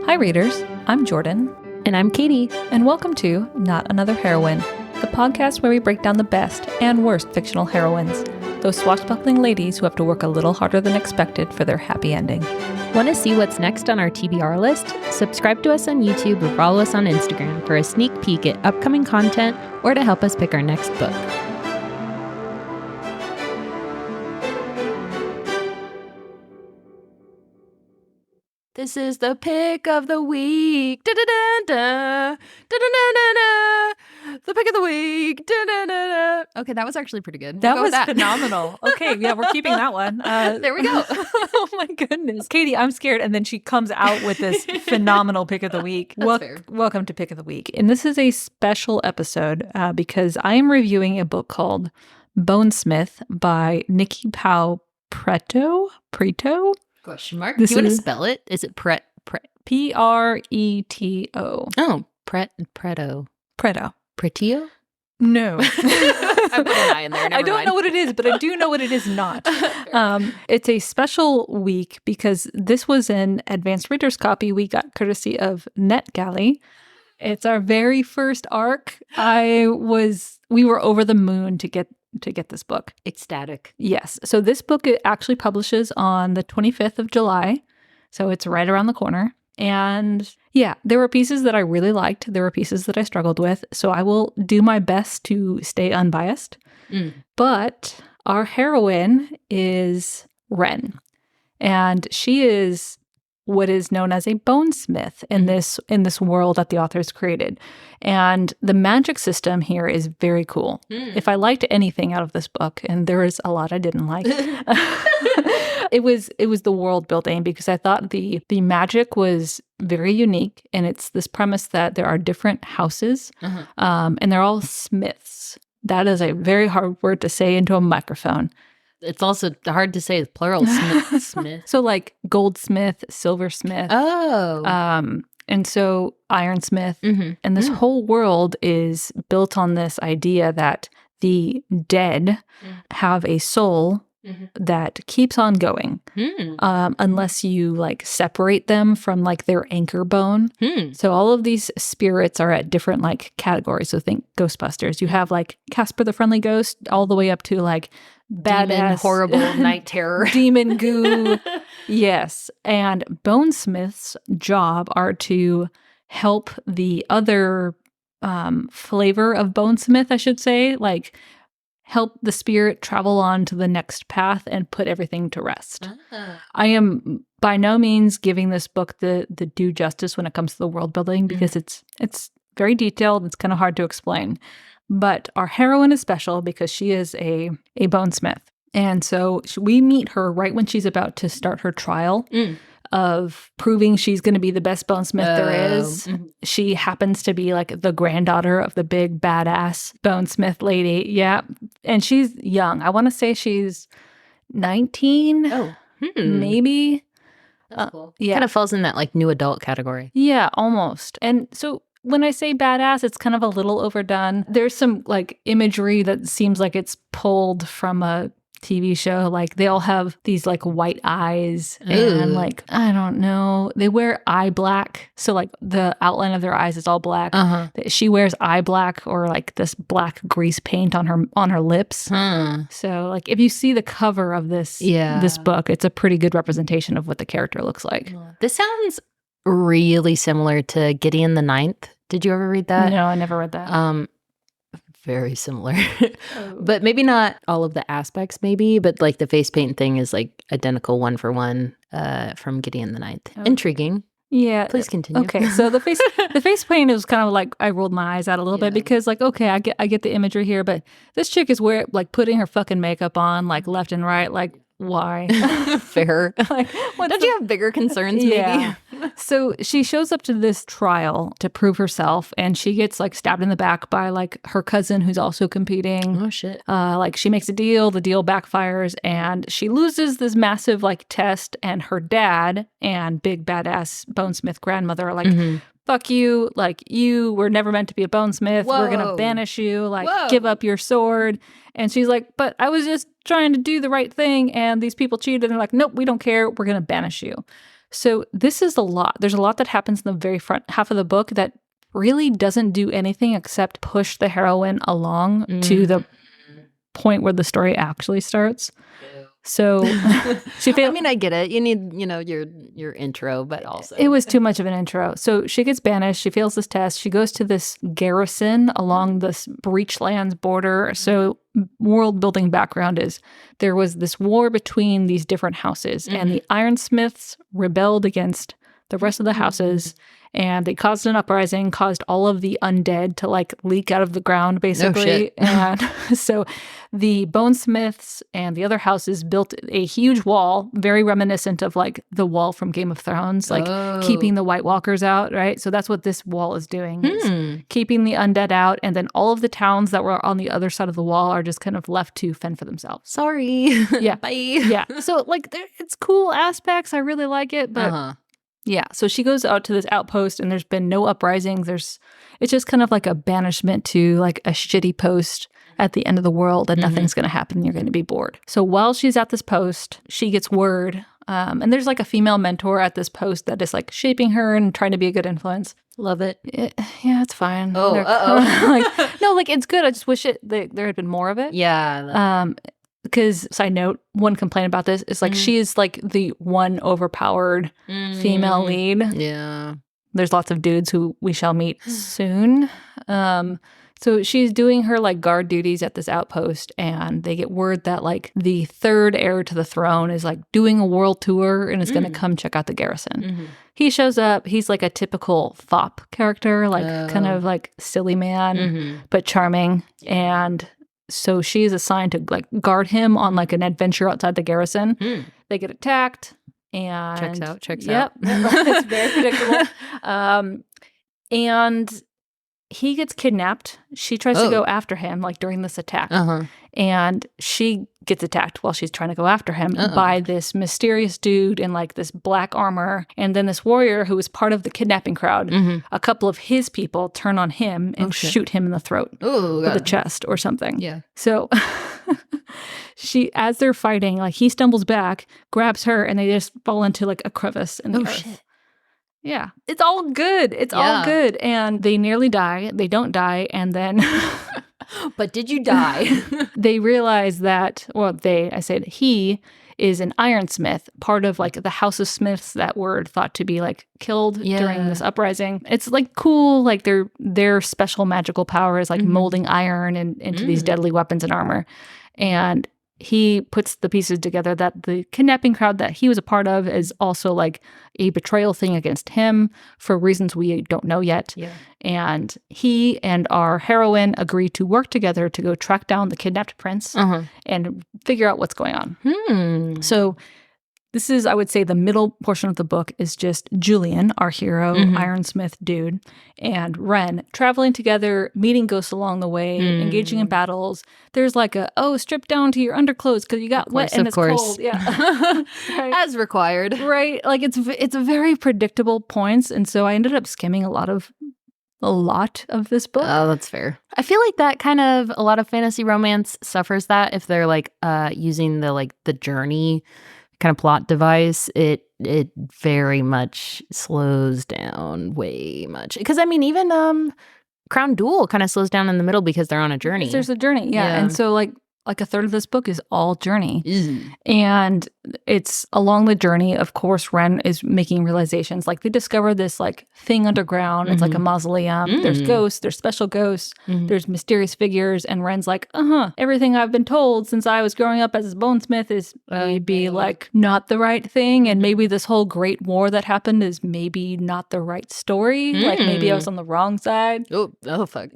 Hi readers, I'm Jordan. And I'm Katie. And welcome to Not Another Heroine, the podcast where we break down the best and worst fictional heroines, those swashbuckling ladies who have to work a little harder than expected for their happy ending. Want to see what's next on our TBR list? Subscribe to us on YouTube or follow us on Instagram for a sneak peek at upcoming content or to help us pick our next book. This is the pick of the week. Da-da-da-da. Da-da-da-da-da. The pick of the week. Da-da-da-da. Okay, that was actually pretty good. That was phenomenal. Okay, yeah, we're keeping that one. There we go. Oh my goodness. Katie, I'm scared. And then she comes out with this phenomenal pick of the week. Fair. Welcome to Pick of the Week. And this is a special episode because I am reviewing a book called Bonesmith by Nicki Pau Preto? Question mark. Do you want to spell it? Is it Preto? Preto. Oh, Preto. Pretio? No. I put an I in there. I don't know what it is, but I do know what it is not. It's a special week because this was an advanced reader's copy we got courtesy of NetGalley. It's our very first arc. We were over the moon to get this book. Ecstatic. Yes. So this book it actually publishes on the 25th of July. So it's right around the corner. And yeah, there were pieces that I really liked. There were pieces that I struggled with. So I will do my best to stay unbiased. But our heroine is Ren. And she is what is known as a bonesmith in this world that the authors created. And the magic system here is very cool. If I liked anything out of this book, and there is a lot I didn't like, it was the world building, because I thought the magic was very unique. And it's this premise that there are different houses, and they're all smiths. That is a very hard word to say into a microphone. It's also hard to say plural, smith. So like goldsmith, silversmith. Oh. And so ironsmith. And this whole world is built on this idea that the dead have a soul that keeps on going unless you like separate them from like their anchor bone. So all of these spirits are at different like categories. So think Ghostbusters. You have like Casper the Friendly Ghost all the way up to like badass, demon, horrible night terror, demon goo. Yes. And bonesmiths' job are to help the other flavor of bonesmith, I should say, like help the spirit travel on to the next path and put everything to rest. I am by no means giving this book the due justice when it comes to the world building, because it's very detailed. It's kind of hard to explain. But our heroine is special because she is a bonesmith. And so we meet her right when she's about to start her trial of proving she's going to be the best bonesmith there is. She happens to be like the granddaughter of the big badass bonesmith lady. Yeah. And she's young. I want to say she's 19. Oh. Maybe. That's cool. Yeah. Kind of falls in that like new adult category. Yeah, almost. And so when I say badass, it's kind of a little overdone. There's some like imagery that seems like it's pulled from a TV show. Like they all have these like white eyes and like, I don't know, they wear eye black. So like the outline of their eyes is all black. She wears eye black or like this black grease paint on her lips. So like if you see the cover of this book, it's a pretty good representation of what the character looks like. This sounds really similar to Gideon the Ninth. Did you ever read that? No, I never read that. Very similar. But maybe not all of the aspects, maybe, but like the face paint thing is like identical one for one from Gideon the Ninth. Oh. Intriguing. Yeah. Please continue. Okay, so the face paint is kind of like I rolled my eyes out a little bit because like, okay, I get the imagery here, but this chick is putting her fucking makeup on like left and right, like why? Fair. Like, don't you have bigger concerns, maybe? Yeah. So she shows up to this trial to prove herself, and she gets like stabbed in the back by like her cousin who's also competing. Oh, shit. Like she makes a deal, the deal backfires, and she loses this massive like test, and her dad and big badass bonesmith grandmother are like, fuck you, like you were never meant to be a bonesmith. Whoa. We're gonna banish you, like give up your sword. And she's like, but I was just trying to do the right thing and these people cheated. And they're like, nope, we don't care. We're gonna banish you. So this is a lot. There's a lot that happens in the very front half of the book that really doesn't do anything except push the heroine along to the point where the story actually starts. So she failed. I mean, I get it. You need, your intro, but also it was too much of an intro. So she gets banished. She fails this test. She goes to this garrison along this breachlands border. So world building background is there was this war between these different houses, and the ironsmiths rebelled against the rest of the houses, and they caused an uprising, caused all of the undead to like leak out of the ground, basically. And so the Bonesmiths and the other houses built a huge wall, very reminiscent of like the wall from Game of Thrones, like keeping the White Walkers out, right? So that's what this wall is doing, is keeping the undead out, and then all of the towns that were on the other side of the wall are just kind of left to fend for themselves. Sorry. Yeah. Bye. Yeah. So like it's cool aspects. I really like it, but yeah, so she goes out to this outpost, and there's been no uprisings. It's just kind of like a banishment to like a shitty post at the end of the world, and nothing's going to happen. You're going to be bored. So while she's at this post, she gets word, and there's like a female mentor at this post that is like shaping her and trying to be a good influence. Love it. Yeah, it's fine. Oh, like it's good. I just wish there had been more of it. Yeah. Because, side note, one complaint about this is like she is like the one overpowered female lead. Yeah. There's lots of dudes who we shall meet soon. So she's doing her like guard duties at this outpost, and they get word that like the third heir to the throne is like doing a world tour and is going to come check out the garrison. He shows up. He's like a typical fop character, like kind of like silly man, but charming. And so she's assigned to like guard him on like an adventure outside the garrison. They get attacked, and checks out. It's very predictable. And he gets kidnapped. She tries to go after him like during this attack, and she gets attacked while she's trying to go after him by this mysterious dude in like this black armor. And then this warrior who was part of the kidnapping crowd, a couple of his people turn on him and shoot him in the throat or the chest or something. Yeah. So as they're fighting, like he stumbles back, grabs her, and they just fall into like a crevice in the earth. Shit. Yeah. It's all good. It's all good. And they nearly die. They don't die. And then but did you die? They realize that, he is an ironsmith, part of like the House of Smiths that were thought to be like killed during this uprising. It's like cool, like their special magical power is like molding iron into these deadly weapons and armor. And he puts the pieces together that the kidnapping crowd that he was a part of is also like a betrayal thing against him for reasons we don't know yet. Yeah. And he and our heroine agree to work together to go track down the kidnapped prince and figure out what's going on. So this is, I would say, the middle portion of the book is just Gideon, our hero, ironsmith dude, and Ren traveling together, meeting ghosts along the way, engaging in battles. There's like strip down to your underclothes because you got wet and it's cold. Yeah. Right. As required. Right. Like it's a very predictable points. And so I ended up skimming a lot of this book. Oh, that's fair. I feel like that kind of, a lot of fantasy romance suffers that if they're like using the journey kind of plot device, it very much slows down way much. Because I mean, even Crown Duel kind of slows down in the middle because they're on a journey. There's a journey, yeah. And so like a third of this book is all journey. And it's along the journey, of course, Ren is making realizations. Like they discover this like thing underground. It's like a mausoleum. There's ghosts, there's special ghosts, there's mysterious figures. And Ren's like, everything I've been told since I was growing up as a bonesmith is maybe like not the right thing. And maybe this whole great war that happened is maybe not the right story. Like maybe I was on the wrong side. Oh fuck.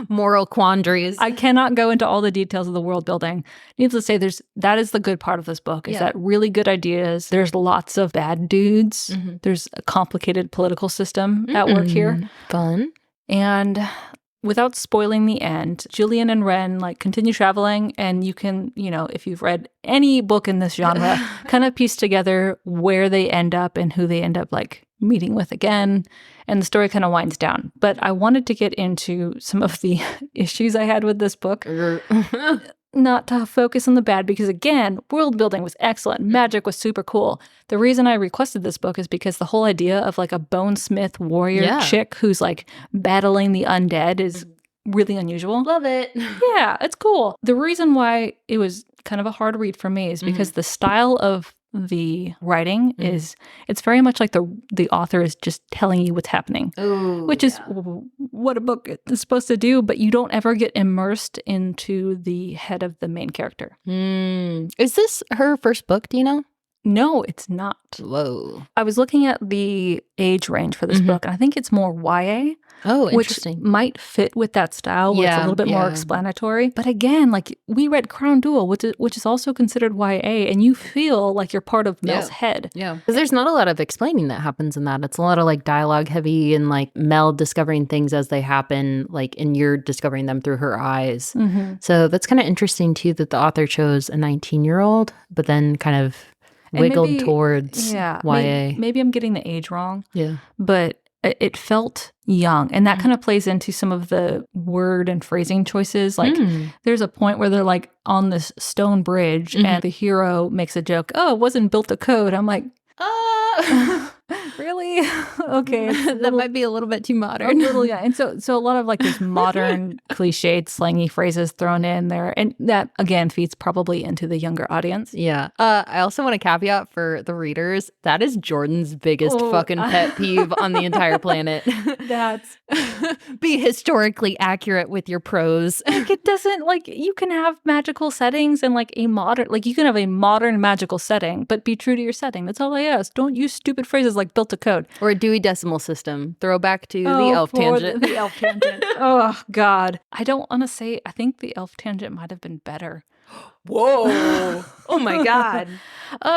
Moral quandaries. I cannot go into all the details of the world building. Needless to say, that is the good part of this book, is that really good ideas. There's lots of bad dudes. There's a complicated political system at work here. Fun. And without spoiling the end, Gideon and Ren like continue traveling, and you can, if you've read any book in this genre, kind of piece together where they end up and who they end up like meeting with again, and the story kind of winds down. But I wanted to get into some of the issues I had with this book. not to focus on the bad because, again, world building was excellent. Magic was super cool. The reason I requested this book is because the whole idea of like a Bonesmith warrior chick who's like battling the undead is really unusual. Love it. Yeah, it's cool. The reason why it was kind of a hard read for me is because the style of the writing is, it's very much like the author is just telling you what's happening. Ooh, which is what a book is supposed to do, but you don't ever get immersed into the head of the main character. Is this her first book, do you know? No, it's not. Whoa. I was looking at the age range for this book, and I think it's more YA. Oh, which interesting. might fit with that style where it's a little bit more explanatory. But again, like we read Crown Duel, which is also considered YA, and you feel like you're part of Mel's head. Yeah. Because there's not a lot of explaining that happens in that. It's a lot of like dialogue heavy and like Mel discovering things as they happen, like, and you're discovering them through her eyes. So that's kind of interesting too that the author chose a 19-year-old, but then kind of wiggled towards YA. Maybe I'm getting the age wrong. Yeah. But it felt young. And that kind of plays into some of the word and phrasing choices. Like there's a point where they're like on this stone bridge and the hero makes a joke, oh, it wasn't built to code. I'm like, really? Okay. That might be a little bit too modern. A little, yeah. And so a lot of like these modern cliched, slangy phrases thrown in there. And that, again, feeds probably into the younger audience. Yeah. I also want to caveat for the readers, that is Jordan's biggest fucking pet peeve on the entire planet. That's... Be historically accurate with your prose. Like it doesn't, like, you can have magical settings and like a modern, like you can have a modern magical setting, but be true to your setting. That's all I ask. Don't use stupid phrases like built to code. Or a Dewey Decimal System. Throwback to the elf tangent. The elf tangent. Oh, God. I don't want to say, I think the elf tangent might have been better. Whoa. Oh, my God.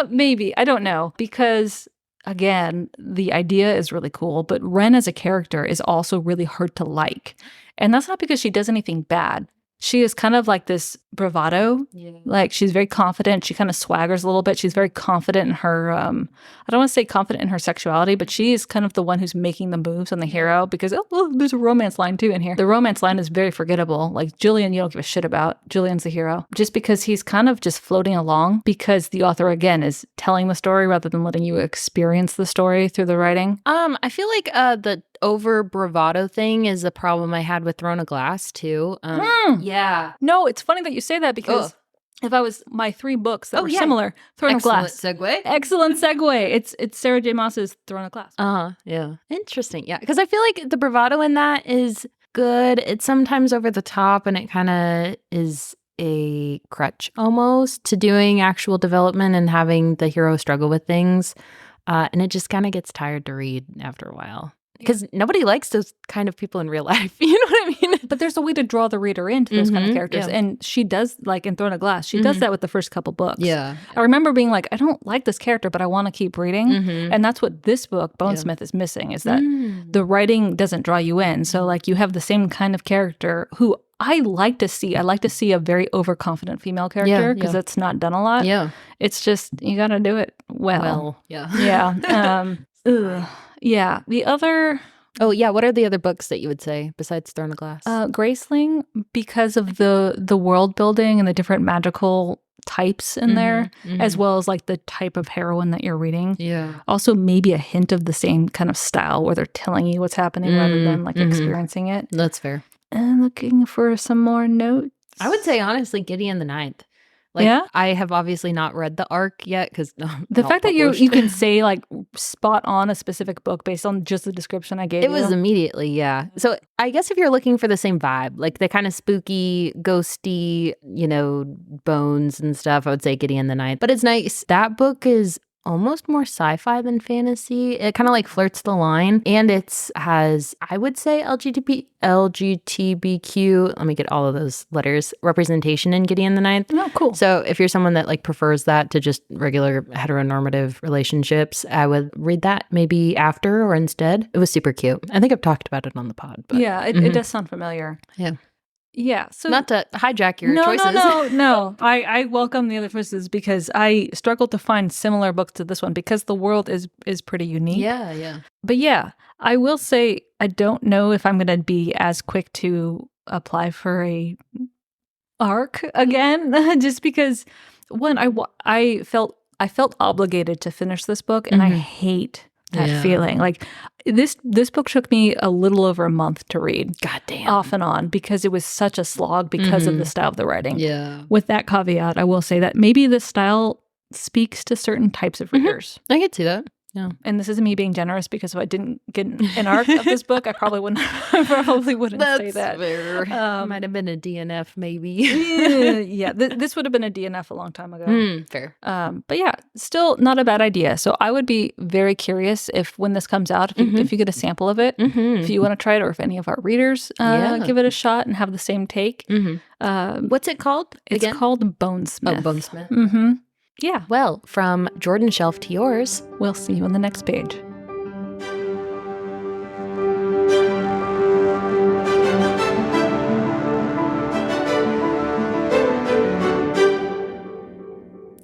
Maybe. I don't know. Because, again, the idea is really cool, but Ren as a character is also really hard to like. And that's not because she does anything bad. She is kind of like this bravado. Yeah. Like she's very confident. She kind of swaggers a little bit. She's very confident in her, I don't want to say confident in her sexuality, but she is kind of the one who's making the moves on the hero because, there's a romance line too in here. The romance line is very forgettable. Like Julian, you don't give a shit about. Julian's the hero. Just because he's kind of just floating along because the author, again, is telling the story rather than letting you experience the story through the writing. I feel like the over bravado thing is a problem I had with Throne of Glass too. Yeah. No, it's funny that you say that because if I was my 3 books that were similar, Throne of Glass. Excellent segue. It's Sarah J. Maas's Throne of Glass. Yeah. Interesting. Yeah. Because I feel like the bravado in that is good. It's sometimes over the top and it kind of is a crutch almost to doing actual development and having the hero struggle with things. And it just kind of gets tired to read after a while. Because nobody likes those kind of people in real life. You know what I mean? But there's a way to draw the reader into those kind of characters. Yeah. And she does, like in Throne of Glass, she does that with the first couple books. Yeah. I remember being like, I don't like this character, but I want to keep reading. And that's what this book, Bonesmith, is missing, is that the writing doesn't draw you in. So like you have the same kind of character who I like to see. I like to see a very overconfident female character because that's not done a lot. Yeah. It's just, you got to do it well. Yeah. Yeah. Yeah. The other... Oh, yeah. What are the other books that you would say besides Throne of Glass? Graceling, because of the world building and the different magical types in there, as well as like the type of heroine that you're reading. Yeah. Also, maybe a hint of the same kind of style where they're telling you what's happening rather than like experiencing it. That's fair. And looking for some more notes. I would say, honestly, Gideon the Ninth. Like, I have obviously not read the arc yet because the fact that you can say like spot on a specific book based on just the description I gave you. It was immediately, yeah. So I guess if you're looking for the same vibe, like the kind of spooky, ghosty, bones and stuff, I would say Gideon the Ninth. But it's nice. That book is almost more sci-fi than fantasy. It kind of like flirts the line, and it's has, I would say, LGBTQ, let me get all of those letters, representation in Gideon the Ninth. Oh, cool. So if you're someone that like prefers that to just regular heteronormative relationships, I would read that maybe after or instead. It was super cute. I think I've talked about it on the pod. But, yeah, it does sound familiar. Yeah. Yeah, so not to hijack your choices. No. I welcome the other choices because I struggled to find similar books to this one because the world is pretty unique. Yeah. But yeah, I will say I don't know if I'm going to be as quick to apply for a arc again, just because one, I felt obligated to finish this book, and I hate that feeling. Like this book took me a little over a month to read. Goddamn. Off and on, because it was such a slog because of the style of the writing. Yeah. With that caveat, I will say that maybe the style speaks to certain types of readers. I could see that. Yeah. And this isn't me being generous, because if I didn't get an arc of this book, I probably wouldn't say that. Fair. Might have been a DNF, maybe. Yeah. This would have been a DNF a long time ago. Fair. But yeah, still not a bad idea. So I would be very curious if, when this comes out, if you get a sample of it, if you want to try it, or if any of our readers give it a shot and have the same take. What's it called? It's called Bonesmith. Oh, Bonesmith. Yeah. Well, from Jordan's shelf to yours. We'll see you on the next page.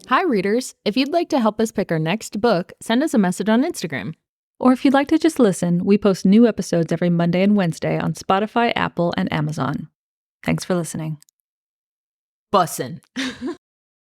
Hi, readers. If you'd like to help us pick our next book, send us a message on Instagram. Or if you'd like to just listen, we post new episodes every Monday and Wednesday on Spotify, Apple, and Amazon. Thanks for listening. Bussin'.